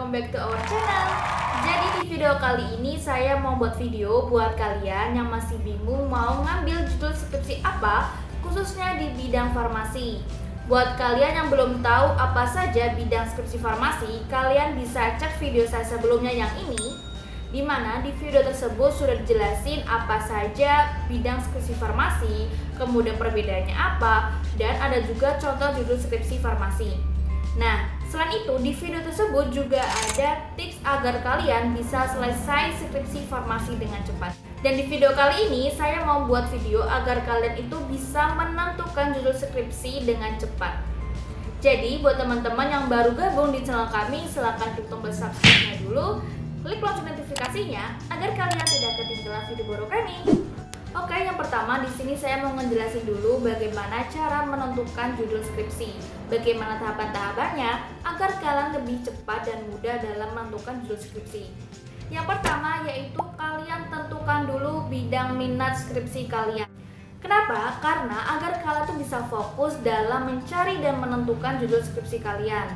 welcome back to our channel. Jadi di video kali ini saya mau buat video buat kalian yang masih bingung mau ngambil judul skripsi apa, khususnya di bidang farmasi. Buat kalian yang belum tahu apa saja bidang skripsi farmasi, kalian bisa cek video saya sebelumnya yang ini, dimana di video tersebut sudah dijelasin apa saja bidang skripsi farmasi, kemudian perbedaannya apa, dan ada juga contoh judul skripsi farmasi. Nah, selain itu di video tersebut juga ada tips agar kalian bisa selesai skripsi farmasi dengan cepat. Dan di video kali ini saya mau buat video agar kalian itu bisa menentukan judul skripsi dengan cepat. Jadi buat teman-teman yang baru gabung di channel kami, silahkan klik tombol subscribe-nya dulu, klik lonceng notifikasinya agar kalian tidak ketinggalan video baru kami. Oke, yang pertama di sini saya mau ngejelasin dulu bagaimana cara menentukan judul skripsi, bagaimana tahapan-tahapannya agar kalian lebih cepat dan mudah dalam menentukan judul skripsi. Yang pertama yaitu kalian tentukan dulu bidang minat skripsi kalian. Kenapa? Karena agar kalian tuh bisa fokus dalam mencari dan menentukan judul skripsi kalian.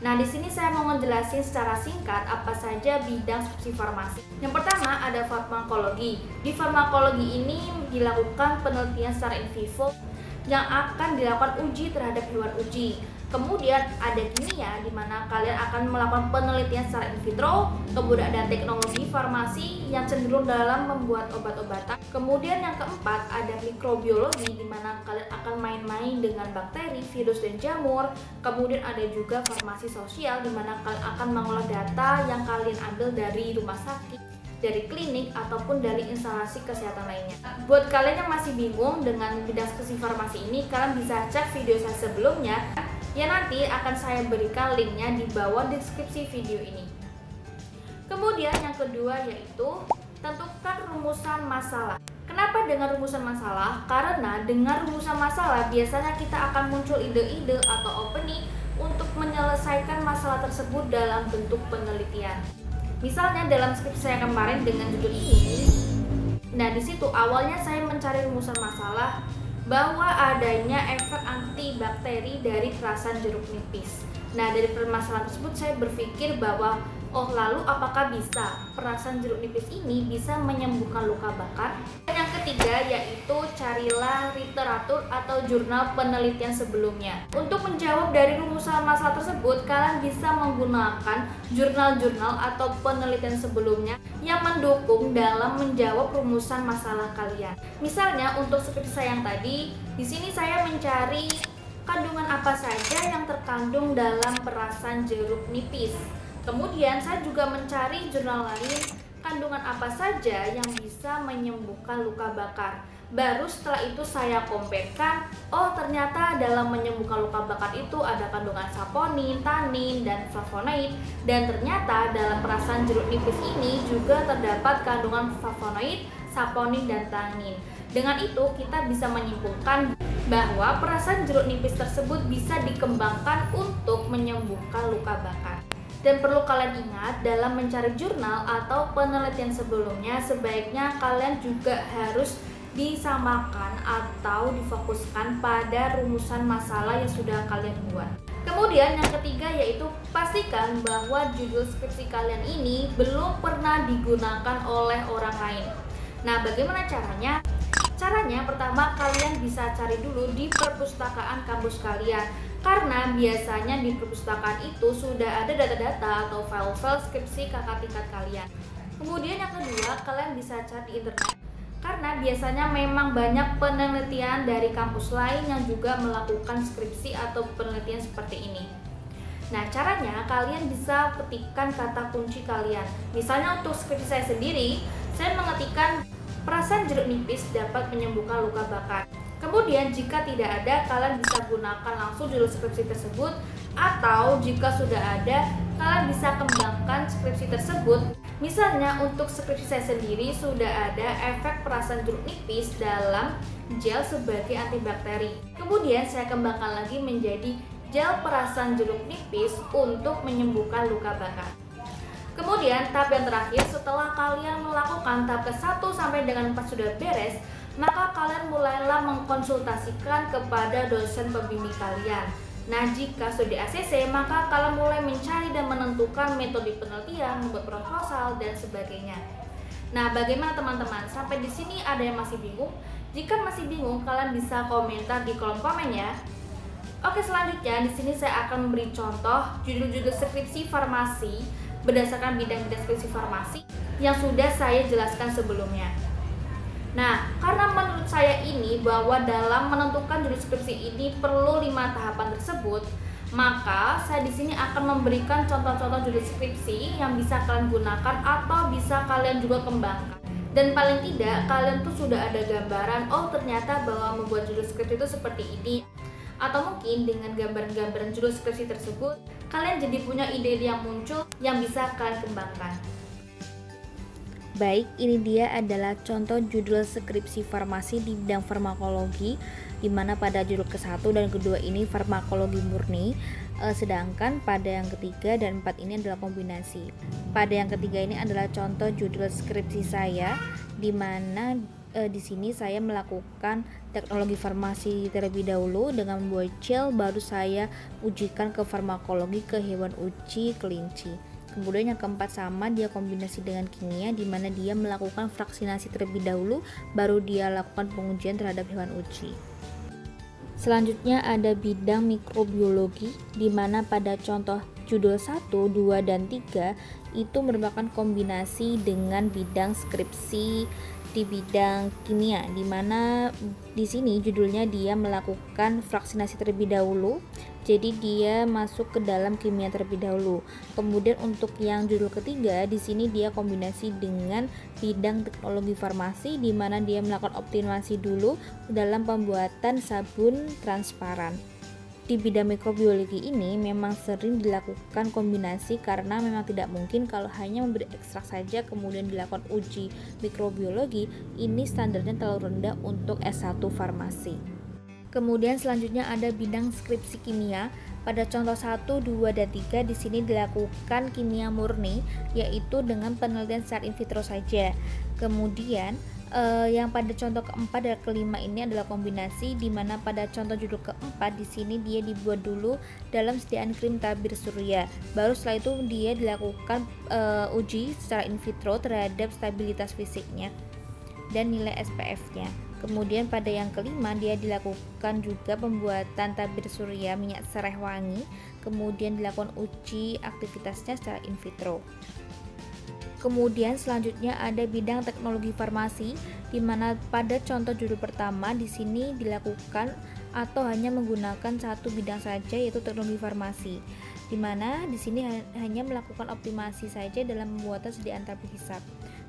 Nah, di sini saya mau ngejelasin secara singkat apa saja bidang skripsi farmasi. Yang pertama ada farmakologi. Di farmakologi ini dilakukan penelitian secara in vivo yang akan dilakukan uji terhadap hewan uji. Kemudian ada kimia, di mana kalian akan melakukan penelitian secara in vitro. Kemudian ada teknologi farmasi yang cenderung dalam membuat obat-obatan. Kemudian yang keempat ada mikrobiologi, di mana kalian akan main-main dengan bakteri, virus, dan jamur. Kemudian ada juga farmasi sosial, di mana kalian akan mengolah data yang kalian ambil dari rumah sakit, dari klinik, ataupun dari instalasi kesehatan lainnya. Buat kalian yang masih bingung dengan bidang skripsi farmasi ini, kalian bisa cek video saya sebelumnya yang nanti akan saya berikan linknya di bawah deskripsi video ini. Kemudian yang kedua yaitu tentukan rumusan masalah. Kenapa dengan rumusan masalah? Karena dengan rumusan masalah biasanya kita akan muncul ide-ide atau opening untuk menyelesaikan masalah tersebut dalam bentuk penelitian. Misalnya dalam skripsi saya kemarin dengan judul ini, nah di situ awalnya saya mencari rumusan masalah bahwa adanya efek antibakteri dari perasan jeruk nipis. Nah, dari permasalahan tersebut saya berpikir bahwa lalu apakah bisa perasan jeruk nipis ini bisa menyembuhkan luka bakar? Dan yang ketiga yaitu carilah literatur atau jurnal penelitian sebelumnya. Untuk menjawab dari rumusan masalah tersebut, kalian bisa menggunakan jurnal-jurnal atau penelitian sebelumnya yang mendukung dalam menjawab rumusan masalah kalian. Misalnya untuk skripsi saya yang tadi, di sini saya mencari kandungan apa saja yang terkandung dalam perasan jeruk nipis. Kemudian saya juga mencari jurnal lain, kandungan apa saja yang bisa menyembuhkan luka bakar. Baru setelah itu saya comparekan, ternyata dalam menyembuhkan luka bakar itu ada kandungan saponin, tanin, dan flavonoid. Dan ternyata dalam perasan jeruk nipis ini juga terdapat kandungan flavonoid, saponin, dan tanin. Dengan itu kita bisa menyimpulkan bahwa perasan jeruk nipis tersebut bisa dikembangkan untuk menyembuhkan luka bakar. Dan perlu kalian ingat dalam mencari jurnal atau penelitian sebelumnya, sebaiknya kalian juga harus disamakan atau difokuskan pada rumusan masalah yang sudah kalian buat. Kemudian yang ketiga yaitu pastikan bahwa judul skripsi kalian ini belum pernah digunakan oleh orang lain. Nah, bagaimana caranya? Caranya pertama kalian bisa cari dulu di perpustakaan kampus kalian, karena biasanya di perpustakaan itu sudah ada data-data atau file-file skripsi kakak tingkat kalian. Kemudian yang kedua, kalian bisa cari di internet, karena biasanya memang banyak penelitian dari kampus lain yang juga melakukan skripsi atau penelitian seperti ini. Nah, caranya kalian bisa ketikkan kata kunci kalian. Misalnya untuk skripsi saya sendiri, saya mengetikkan perasan jeruk nipis dapat menyembuhkan luka bakar. Kemudian jika tidak ada, kalian bisa gunakan langsung judul skripsi tersebut, atau jika sudah ada, kalian bisa kembangkan skripsi tersebut. Misalnya untuk skripsi saya sendiri sudah ada efek perasan jeruk nipis dalam gel sebagai antibakteri. Kemudian saya kembangkan lagi menjadi gel perasan jeruk nipis untuk menyembuhkan luka bakar. Kemudian tahap yang terakhir, setelah kalian melakukan tahap ke-1 sampai dengan 4 sudah beres, maka kalian mulailah mengkonsultasikan kepada dosen pembimbing kalian. Nah, jika sudah di ACC, maka kalian mulai mencari dan menentukan metode penelitian, membuat proposal, dan sebagainya. Nah, bagaimana teman-teman? Sampai di sini ada yang masih bingung? Jika masih bingung, kalian bisa komentar di kolom komen ya. Oke, selanjutnya di sini saya akan memberi contoh judul-judul skripsi farmasi berdasarkan bidang-bidang skripsi farmasi yang sudah saya jelaskan sebelumnya. Nah, karena menurut saya ini bahwa dalam menentukan judul skripsi ini perlu 5 tahapan tersebut, maka saya di sini akan memberikan contoh-contoh judul skripsi yang bisa kalian gunakan atau bisa kalian juga kembangkan. Dan paling tidak kalian tuh sudah ada gambaran, oh ternyata bahwa membuat judul skripsi itu seperti ini. Atau mungkin dengan gambaran-gambaran judul skripsi tersebut, kalian jadi punya ide yang muncul yang bisa kalian kembangkan. Baik, ini dia adalah contoh judul skripsi farmasi di bidang farmakologi, di mana pada judul ke-1 dan kedua ini farmakologi murni, sedangkan pada yang ketiga dan 4 ini adalah kombinasi. Pada yang ketiga ini adalah contoh judul skripsi saya, di mana di sini saya melakukan teknologi farmasi terlebih dahulu dengan membuat gel, baru saya ujikan ke farmakologi, ke hewan uji kelinci. Kemudian yang keempat sama, dia kombinasi dengan kimia, di mana dia melakukan vaksinasi terlebih dahulu, baru dia lakukan pengujian terhadap hewan uji. Selanjutnya ada bidang mikrobiologi, di mana pada contoh judul 1, 2, dan 3 itu merupakan kombinasi dengan bidang skripsi di bidang kimia, di mana di sini judulnya dia melakukan vaksinasi terlebih dahulu. Jadi dia masuk ke dalam kimia terlebih dahulu. Kemudian untuk yang judul ketiga di sini dia kombinasi dengan bidang teknologi farmasi, di mana dia melakukan optimasi dulu dalam pembuatan sabun transparan. Di bidang mikrobiologi ini memang sering dilakukan kombinasi karena memang tidak mungkin kalau hanya memberi ekstrak saja kemudian dilakukan uji mikrobiologi, ini standarnya terlalu rendah untuk S1 farmasi. Kemudian selanjutnya ada bidang skripsi kimia. Pada contoh 1, 2, dan 3 di sini dilakukan kimia murni, yaitu dengan penelitian secara in vitro saja. Kemudian yang pada contoh keempat dan kelima ini adalah kombinasi, di mana pada contoh judul keempat di sini dia dibuat dulu dalam sediaan krim tabir surya, baru setelah itu dia dilakukan uji secara in vitro terhadap stabilitas fisiknya dan nilai SPF-nya. Kemudian pada yang kelima dia dilakukan juga pembuatan tabir surya minyak sereh wangi, kemudian dilakukan uji aktivitasnya secara in vitro. Kemudian selanjutnya ada bidang teknologi farmasi, di mana pada contoh judul pertama di sini dilakukan atau hanya menggunakan satu bidang saja, yaitu teknologi farmasi, di mana di sini hanya melakukan optimasi saja dalam pembuatan sediaan tabir hisap.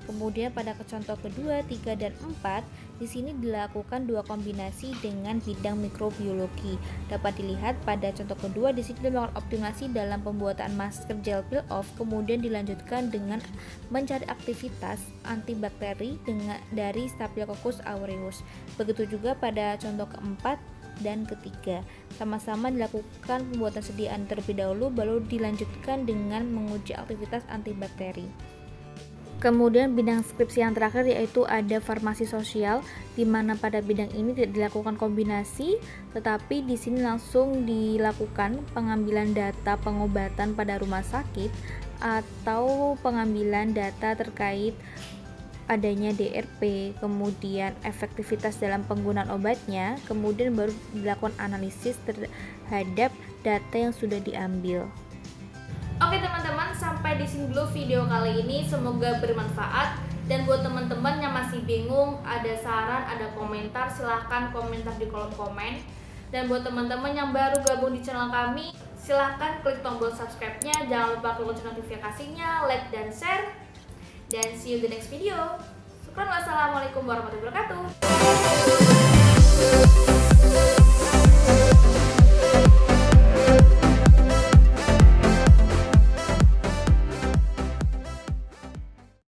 Kemudian pada contoh kedua, 3, dan 4 di sini dilakukan dua kombinasi dengan bidang mikrobiologi. Dapat dilihat pada contoh kedua di sini dilakukan optimasi dalam pembuatan masker gel peel off, kemudian dilanjutkan dengan mencari aktivitas antibakteri dari Staphylococcus aureus. Begitu juga pada contoh keempat dan ketiga, sama-sama dilakukan pembuatan sediaan terlebih dahulu, baru dilanjutkan dengan menguji aktivitas antibakteri. Kemudian bidang skripsi yang terakhir yaitu ada farmasi sosial, di mana pada bidang ini tidak dilakukan kombinasi, tetapi di sini langsung dilakukan pengambilan data pengobatan pada rumah sakit atau pengambilan data terkait adanya DRP, kemudian efektivitas dalam penggunaan obatnya, kemudian baru dilakukan analisis terhadap data yang sudah diambil. Oke teman-teman, sampai di sini dulu video kali ini, semoga bermanfaat. Dan buat teman-teman yang masih bingung, ada saran, ada komentar, silahkan komentar di kolom komen. Dan buat teman-teman yang baru gabung di channel kami, silahkan klik tombol subscribe-nya, jangan lupa klik lonceng notifikasinya, like dan share. Dan see you the next video. Syukran, wassalamualaikum warahmatullahi wabarakatuh.